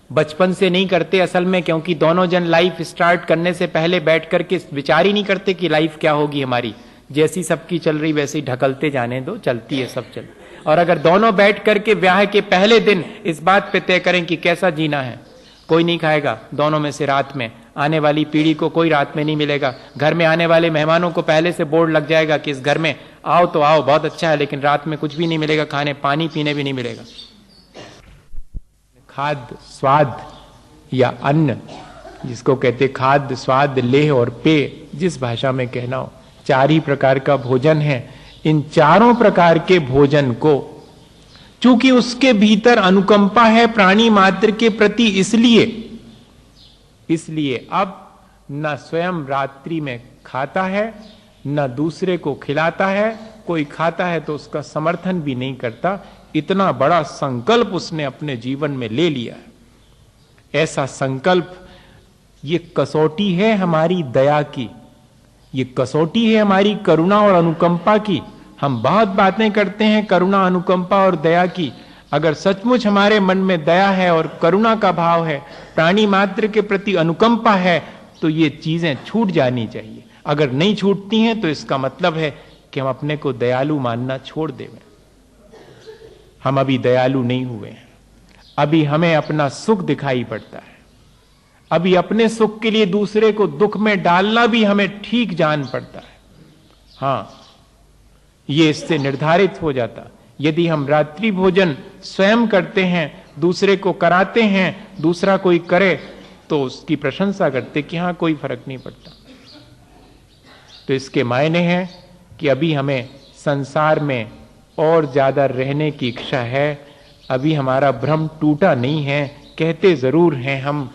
बचपन से नहीं करते असल में, क्योंकि दोनों जन लाइफ स्टार्ट करने से पहले बैठ करके विचार ही नहीं करते कि लाइफ क्या होगी हमारी, जैसी सबकी चल रही वैसे ही ढकलते जाने दो, चलती है सब चल। और अगर दोनों बैठ करके ब्याह के पहले दिन इस बात पे तय करें कि कैसा जीना है, कोई नहीं खाएगा दोनों में से रात में, आने वाली पीढ़ी को कोई रात में नहीं मिलेगा, घर में आने वाले मेहमानों को पहले से बोर्ड लग जाएगा कि इस घर में आओ तो आओ, बहुत अच्छा है, लेकिन रात में कुछ भी नहीं मिलेगा खाने, पानी पीने भी नहीं मिलेगा। खाद्य स्वाद या अन्न, जिसको कहते खाद्य स्वाद लेह और पेय, जिस भाषा में कहना हो, 4 ही प्रकार का भोजन है। इन चारों प्रकार के भोजन को, चूंकि उसके भीतर अनुकंपा है प्राणी मात्र के प्रति, इसलिए अब न स्वयं रात्रि में खाता है, न दूसरे को खिलाता है, कोई खाता है तो उसका समर्थन भी नहीं करता। इतना बड़ा संकल्प उसने अपने जीवन में ले लिया है। ऐसा संकल्प, ये कसौटी है हमारी दया की, ये कसौटी है हमारी करुणा और अनुकंपा की। हम बहुत बातें करते हैं करुणा, अनुकंपा और दया की, अगर सचमुच हमारे मन में दया है और करुणा का भाव है, प्राणी मात्र के प्रति अनुकंपा है, तो ये चीजें छूट जानी चाहिए। अगर नहीं छूटती हैं तो इसका मतलब है कि हम अपने को दयालु मानना छोड़ दें। हम अभी दयालु नहीं हुए हैं, अभी हमें अपना सुख दिखाई पड़ता है, अभी अपने सुख के लिए दूसरे को दुख में डालना भी हमें ठीक जान पड़ता है। हां, ये इससे निर्धारित हो जाता। यदि हम रात्रि भोजन स्वयं करते हैं, दूसरे को कराते हैं, दूसरा कोई करे तो उसकी प्रशंसा करते कि हां कोई फर्क नहीं पड़ता, तो इसके मायने हैं कि अभी हमें संसार में और ज्यादा रहने की इच्छा है, अभी हमारा भ्रम टूटा नहीं है। कहते जरूर हैं हम,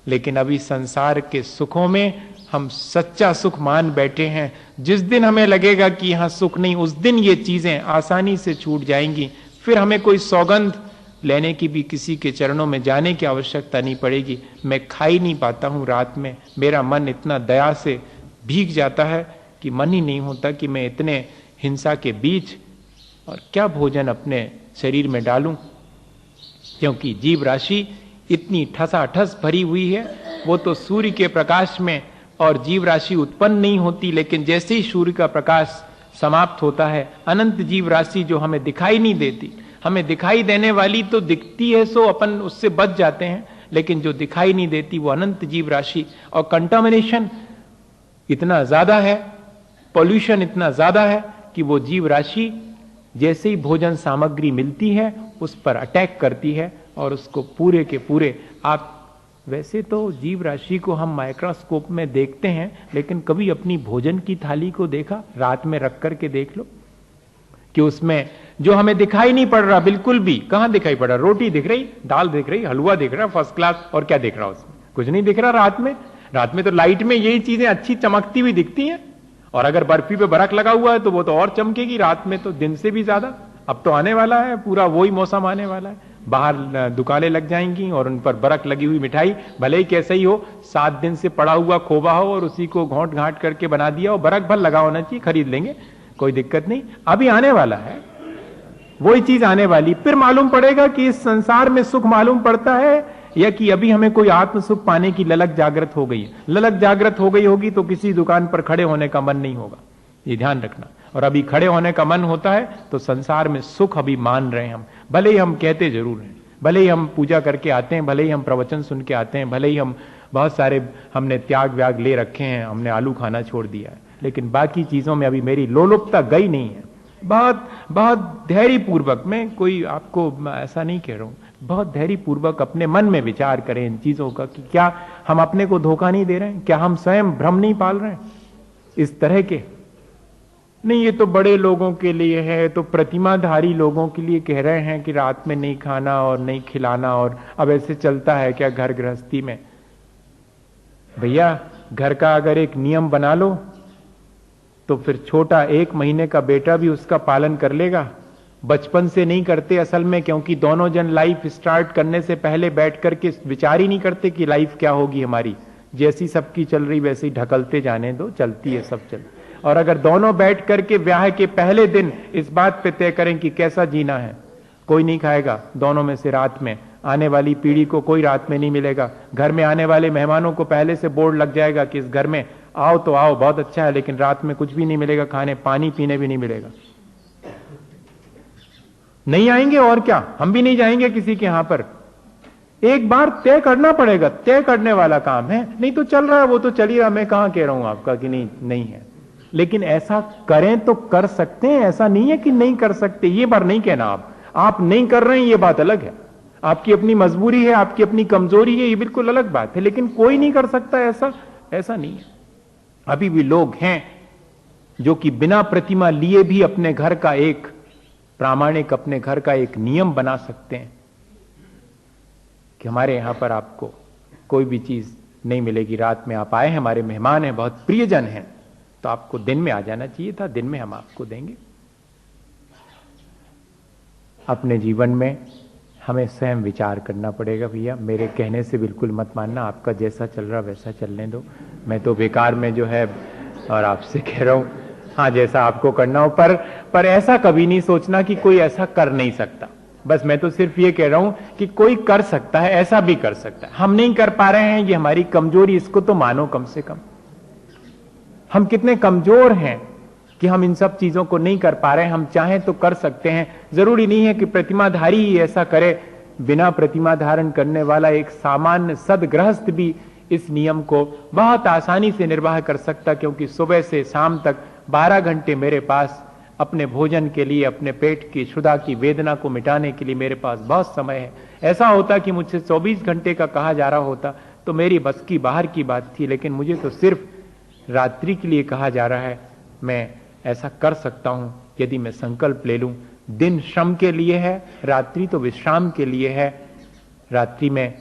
लेकिन अभी संसार के सुखों में हम सच्चा सुख मान बैठे हैं। जिस दिन हमें लगेगा कि यहां सुख नहीं, उस दिन ये चीजें आसानी से छूट जाएंगी, फिर हमें कोई सौगंध लेने की भी, किसी के चरणों में जाने की आवश्यकता नहीं पड़ेगी। मैं खा ही नहीं पाता हूं रात में, मेरा मन इतना दया से भीग जाता है कि मन ही नहीं होता कि मैं इतने हिंसा के बीच और क्या भोजन अपने शरीर में डालूं, क्योंकि जीव राशि इतनी ठसाठस भरी हुई है। वो तो सूर्य के प्रकाश में और जीव राशि उत्पन्न नहीं होती, लेकिन जैसे ही सूर्य का प्रकाश समाप्त होता है, अनंत जीव राशि जो हमें दिखाई नहीं देती, हमें दिखाई देने वाली तो दिखती है सो अपन उससे बच जाते हैं, लेकिन जो दिखाई नहीं देती वो अनंत जीव राशि। और कंटामिनेशन इतना ज्यादा है, पॉल्यूशन इतना ज्यादा है कि वो जीव राशि जैसे ही भोजन सामग्री मिलती है उस पर अटैक करती है और उसको पूरे के पूरे। आप वैसे तो जीव राशि को हम माइक्रोस्कोप में देखते हैं, लेकिन कभी अपनी भोजन की थाली को देखा? रात में रख करके देख लो कि उसमें जो हमें दिखाई नहीं पड़ रहा, बिल्कुल भी कहां दिखाई पड़ रहा, रोटी दिख रही, दाल दिख रही, हलवा दिख रहा फर्स्ट क्लास, और क्या दिख रहा उसमें? कुछ नहीं दिख रहा। रात में तो लाइट में यही चीजें अच्छी चमकती हुई दिखती हैं, और अगर बर्फी पे बर्फ लगा हुआ है तो वो तो और चमकेगी रात में तो दिन से भी ज्यादा। अब तो आने वाला है, पूरा वही मौसम आने वाला है, बाहर दुकानें लग जाएंगी और उन पर बर्फ लगी हुई मिठाई, भले ही कैसे ही हो, 7 दिन से पड़ा हुआ खोबा हो और उसी को घोंट घाट करके बना दिया और बर्फ भर लगा होना चाहिए, खरीद लेंगे, कोई दिक्कत नहीं। अभी आने वाला है, वही चीज आने वाली, फिर मालूम पड़ेगा कि इस संसार में सुख मालूम पड़ता है या कि अभी हमें कोई आत्म सुख पाने की ललक जागृत हो गई है। ललक जागृत हो गई होगी तो किसी दुकान पर खड़े होने का मन नहीं होगा, ये ध्यान रखना। और अभी खड़े होने का मन होता है तो संसार में सुख अभी मान रहे हैं हम, भले ही हम कहते जरूर हैं, भले ही हम पूजा करके आते हैं, भले ही हम प्रवचन सुन के आते हैं, भले ही हम बहुत सारे हमने त्याग व्याग ले रखे हैं, हमने आलू खाना छोड़ दिया है, लेकिन बाकी चीजों में अभी मेरी लोलुपता गई नहीं है। बहुत बहुत धैर्य पूर्वक, मैं कोई आपको ऐसा नहीं कह रहा हूं, बहुत धैर्य पूर्वक अपने मन में विचार करें इन चीजों का कि क्या हम अपने को धोखा नहीं दे रहे हैं, क्या हम स्वयं भ्रम नहीं पाल रहे हैं इस तरह के। नहीं, ये तो बड़े लोगों के लिए है, तो प्रतिमाधारी लोगों के लिए कह रहे हैं कि रात में नहीं खाना और नहीं खिलाना, और अब ऐसे चलता है क्या घर गृहस्थी में? भैया, घर का अगर एक नियम बना लो तो फिर छोटा 1 महीने का बेटा भी उसका पालन कर लेगा। बचपन से नहीं करते असल में, क्योंकि दोनों जन लाइफ स्टार्ट करने से पहले बैठ करके विचार ही नहीं करते कि लाइफ क्या होगी हमारी। जैसी सबकी चल रही वैसे ही ढकलते जाने दो, चलती है सब चल। और अगर दोनों बैठ करके ब्याह के पहले दिन इस बात पे तय करें कि कैसा जीना है, कोई नहीं खाएगा दोनों में से रात में, आने वाली पीढ़ी को कोई रात में नहीं मिलेगा। घर में आने वाले मेहमानों को पहले से बोर्ड लग जाएगा कि इस घर में आओ तो आओ, बहुत अच्छा है, लेकिन रात में कुछ भी नहीं मिलेगा खाने, पानी पीने भी नहीं मिलेगा। नहीं आएंगे और क्या, हम भी नहीं जाएंगे किसी के यहां पर। एक बार तय करना पड़ेगा, तय करने वाला काम है। नहीं तो चल रहा है, वो तो चल ही रहा, मैं कहां कह रहा हूं आपका कि नहीं है। लेकिन ऐसा करें तो कर सकते हैं, ऐसा नहीं है कि नहीं कर सकते। ये बार नहीं कहना आप नहीं कर रहे हैं, ये बात अलग है। आपकी अपनी मजबूरी है, आपकी अपनी कमजोरी है, ये बिल्कुल अलग बात है। लेकिन कोई नहीं कर सकता ऐसा नहीं है। अभी भी लोग हैं जो कि बिना प्रतिमा लिए भी अपने घर का एक प्रामाणिक, अपने घर का एक नियम बना सकते हैं कि हमारे यहां पर आपको कोई भी चीज नहीं मिलेगी। रात में आप आए हैं, हमारे मेहमान हैं, बहुत प्रियजन हैं, तो आपको दिन में आ जाना चाहिए था, दिन में हम आपको देंगे। अपने जीवन में हमें स्वयं विचार करना पड़ेगा। भैया, मेरे कहने से बिल्कुल मत मानना, आपका जैसा चल रहा वैसा चलने दो, मैं तो बेकार में जो है, और आपसे कह रहा हूं हाँ जैसा आपको करना हो, पर ऐसा कभी नहीं सोचना कि कोई ऐसा कर नहीं सकता। बस मैं तो सिर्फ ये कह रहा हूं कि कोई कर सकता है, ऐसा भी कर सकता है। हम नहीं कर पा रहे हैं, ये हमारी कमजोरी, इसको तो मानो कम से कम। हम कितने कमजोर हैं कि हम इन सब चीजों को नहीं कर पा रहे हैं। हम चाहें तो कर सकते हैं। जरूरी नहीं है कि प्रतिमाधारी ही ऐसा करे। बिना प्रतिमा धारण करने वाला एक सामान्य सदगृहस्थ भी इस नियम को बहुत आसानी से निर्वाह कर सकता, क्योंकि सुबह से शाम तक 12 घंटे मेरे पास अपने भोजन के लिए, अपने पेट की क्षुधा की वेदना को मिटाने के लिए मेरे पास बहुत समय है। ऐसा होता कि मुझसे 24 घंटे का कहा जा रहा होता तो मेरी बस की बाहर की बात थी, लेकिन मुझे तो सिर्फ रात्रि के लिए कहा जा रहा है। मैं ऐसा कर सकता हूं यदि मैं संकल्प ले लूं। दिन श्रम के लिए है, रात्रि तो विश्राम के लिए है। रात्रि में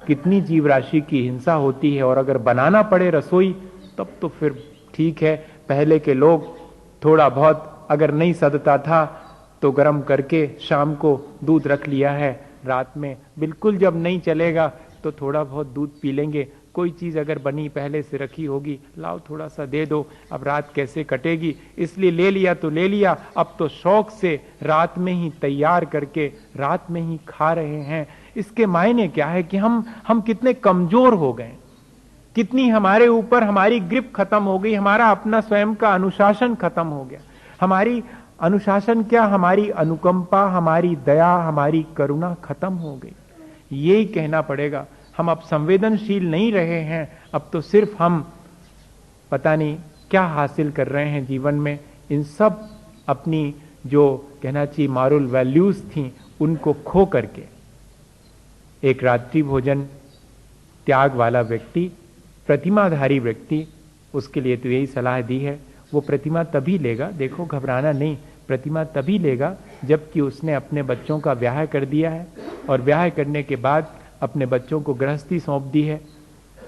कितनी जीव राशि की हिंसा होती है, और अगर बनाना पड़े रसोई तब तो फिर ठीक है। पहले के लोग थोड़ा बहुत अगर नहीं सदता था तो गर्म करके शाम को दूध रख लिया है, रात में बिल्कुल जब नहीं चलेगा तो थोड़ा बहुत दूध पी लेंगे। कोई चीज अगर बनी पहले से रखी होगी, लाओ थोड़ा सा दे दो, अब रात कैसे कटेगी, इसलिए ले लिया तो ले लिया। अब तो शौक से रात में ही तैयार करके रात में ही खा रहे हैं। इसके मायने क्या है कि हम कितने कमजोर हो गए, कितनी हमारे ऊपर हमारी ग्रिप खत्म हो गई, हमारा अपना स्वयं का अनुशासन खत्म हो गया। हमारी अनुशासन क्या, हमारी अनुकंपा, हमारी दया, हमारी करुणा खत्म हो गई। यही कहना पड़ेगा। हम अब संवेदनशील नहीं रहे हैं। अब तो सिर्फ हम पता नहीं क्या हासिल कर रहे हैं जीवन में। इन सब अपनी जो कहना चाहिए मॉरल वैल्यूज थी उनको खो करके एक रात्रि भोजन त्याग वाला व्यक्ति, प्रतिमाधारी व्यक्ति, उसके लिए तो यही सलाह दी है। वो प्रतिमा तभी लेगा, देखो घबराना नहीं, प्रतिमा तभी लेगा जबकि उसने अपने बच्चों का ब्याह कर दिया है, और ब्याह करने के बाद अपने बच्चों को गृहस्थी सौंप दी है।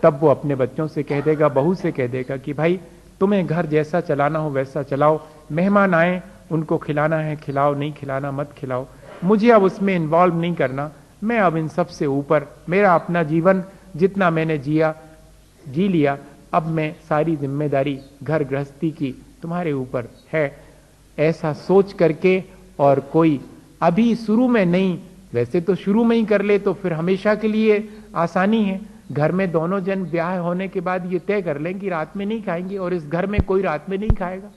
तब वो अपने बच्चों से कह देगा, बहू से कह देगा कि भाई तुम्हें घर जैसा चलाना हो वैसा चलाओ, मेहमान आए उनको खिलाना है खिलाओ, नहीं खिलाना मत खिलाओ, मुझे अब उसमें इन्वॉल्व नहीं करना। मैं अब इन सब से ऊपर, मेरा अपना जीवन जितना मैंने जी लिया, अब मैं सारी जिम्मेदारी घर गृहस्थी की तुम्हारे ऊपर है। ऐसा सोच करके, और कोई अभी शुरू में नहीं, वैसे तो शुरू में ही कर ले तो फिर हमेशा के लिए आसानी है। घर में दोनों जन ब्याह होने के बाद ये तय कर लें कि रात में नहीं खाएंगे, और इस घर में कोई रात में नहीं खाएगा,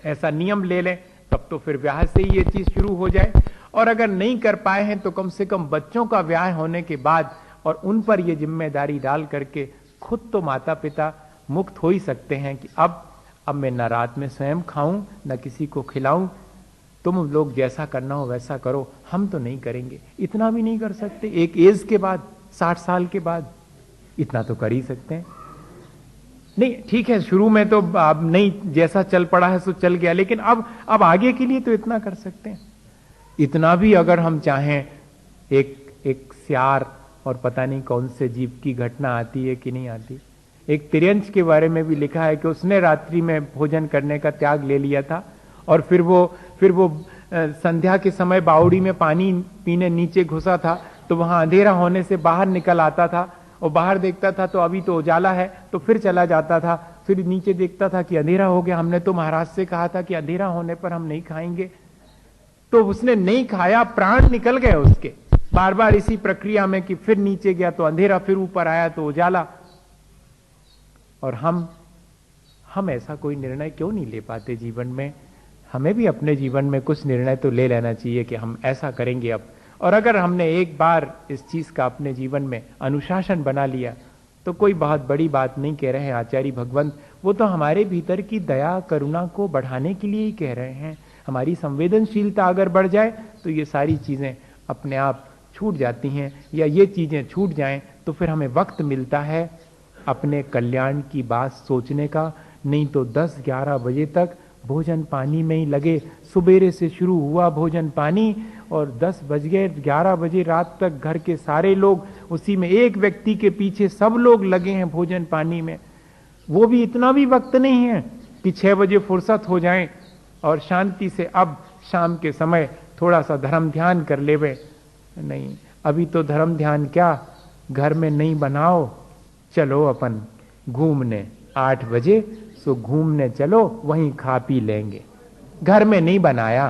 ऐसा नियम ले लें, तब तो फिर ब्याह से ही ये चीज शुरू हो जाए। और अगर नहीं कर पाए हैं तो कम से कम बच्चों का ब्याह होने के बाद और उन पर ये जिम्मेदारी डाल करके खुद तो माता पिता मुक्त हो ही सकते हैं कि अब मैं न रात में स्वयं खाऊं न किसी को खिलाऊं। तुम लोग जैसा करना हो वैसा करो, हम तो नहीं करेंगे। इतना भी नहीं कर सकते? एक एज के बाद, 60 साल के बाद इतना तो कर ही सकते हैं। नहीं ठीक है, शुरू में तो अब नहीं, जैसा चल पड़ा है सो चल गया, लेकिन अब आगे के लिए तो इतना कर सकते हैं। इतना भी अगर हम चाहें, एक सियार और पता नहीं कौन से जीव की घटना आती है कि नहीं आती। एक तिर्यंच के बारे में भी लिखा है कि उसने रात्रि में भोजन करने का त्याग ले लिया था, और फिर वो संध्या के समय बावड़ी में पानी पीने नीचे घुसा था, तो वहां अंधेरा होने से बाहर निकल आता था, और बाहर देखता था तो अभी तो उजाला है, तो फिर चला जाता था, फिर नीचे देखता था कि अंधेरा हो गया, हमने तो महाराज से कहा था कि अंधेरा होने पर हम नहीं खाएंगे। तो उसने नहीं खाया, प्राण निकल गए उसके, बार बार इसी प्रक्रिया में कि फिर नीचे गया तो अंधेरा, फिर ऊपर आया तो उजाला। और हम ऐसा कोई निर्णय क्यों नहीं ले पाते जीवन में? हमें भी अपने जीवन में कुछ निर्णय तो ले लेना चाहिए कि हम ऐसा करेंगे अब। और अगर हमने एक बार इस चीज का अपने जीवन में अनुशासन बना लिया तो कोई बहुत बड़ी बात नहीं कह रहे हैं आचार्य भगवंत, वो तो हमारे भीतर की दया करुणा को बढ़ाने के लिए ही कह रहे हैं। हमारी संवेदनशीलता अगर बढ़ जाए तो ये सारी चीजें अपने आप छूट जाती हैं, या ये चीजें छूट जाएं तो फिर हमें वक्त मिलता है अपने कल्याण की बात सोचने का। नहीं तो 10-11 बजे तक भोजन पानी में ही लगे, सुबेरे से शुरू हुआ भोजन पानी, और 10 बज गए, 11 बजे रात तक घर के सारे लोग उसी में, एक व्यक्ति के पीछे सब लोग लगे हैं भोजन पानी में। वो भी इतना भी वक्त नहीं है कि 6 बजे फुर्सत हो जाए और शांति से अब शाम के समय थोड़ा सा धर्म ध्यान कर लेवे। नहीं, अभी तो धर्म ध्यान क्या, घर में नहीं बनाओ, चलो अपन घूमने 8 बजे, सो घूमने चलो, वहीं खा पी लेंगे। घर में नहीं बनाया,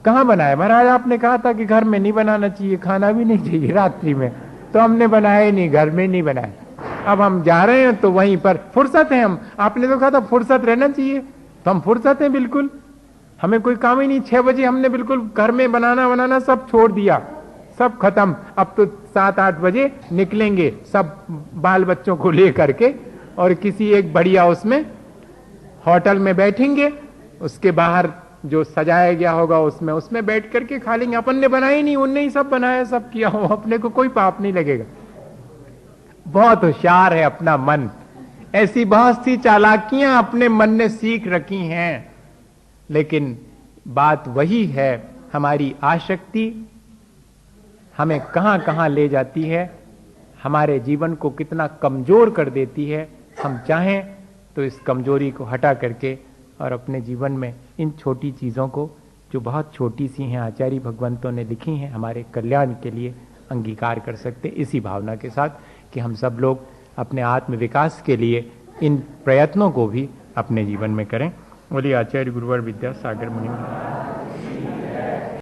कहां बनाया महाराज? आपने कहा था कि घर में नहीं बनाना चाहिए, खाना भी नहीं चाहिए रात्रि में, तो हमने बनाया ही नहीं, घर में नहीं बनाया। अब हम जा रहे हैं तो वहीं पर फुर्सत है। हम, आपने तो कहा था फुर्सत रहना चाहिए, तो हम फुर्सत हैं बिल्कुल, हमें कोई काम ही नहीं। 6 बजे हमने बिल्कुल घर में बनाना सब छोड़ दिया, सब खत्म। अब तो 7-8 बजे निकलेंगे सब बाल बच्चों को ले करके, और किसी एक बढ़िया उसमें होटल में बैठेंगे, उसके बाहर जो सजाया गया होगा उसमें बैठ करके खा लेंगे। अपन ने बनाया ही नहीं, उनने ही सब बनाया, सब किया हो, अपने को कोई पाप नहीं लगेगा। बहुत होशियार है अपना मन, ऐसी बहुत सी चालाकियां अपने मन ने सीख रखी हैं। लेकिन बात वही है, हमारी आसक्ति हमें कहां कहां ले जाती है, हमारे जीवन को कितना कमजोर कर देती है। हम चाहें तो इस कमजोरी को हटा करके और अपने जीवन में इन छोटी चीज़ों को, जो बहुत छोटी सी हैं, आचार्य भगवंतों ने लिखी हैं हमारे कल्याण के लिए, अंगीकार कर सकते, इसी भावना के साथ कि हम सब लोग अपने आत्म विकास के लिए इन प्रयत्नों को भी अपने जीवन में करें। बोलिए आचार्य गुरुवर विद्यासागर मुनि।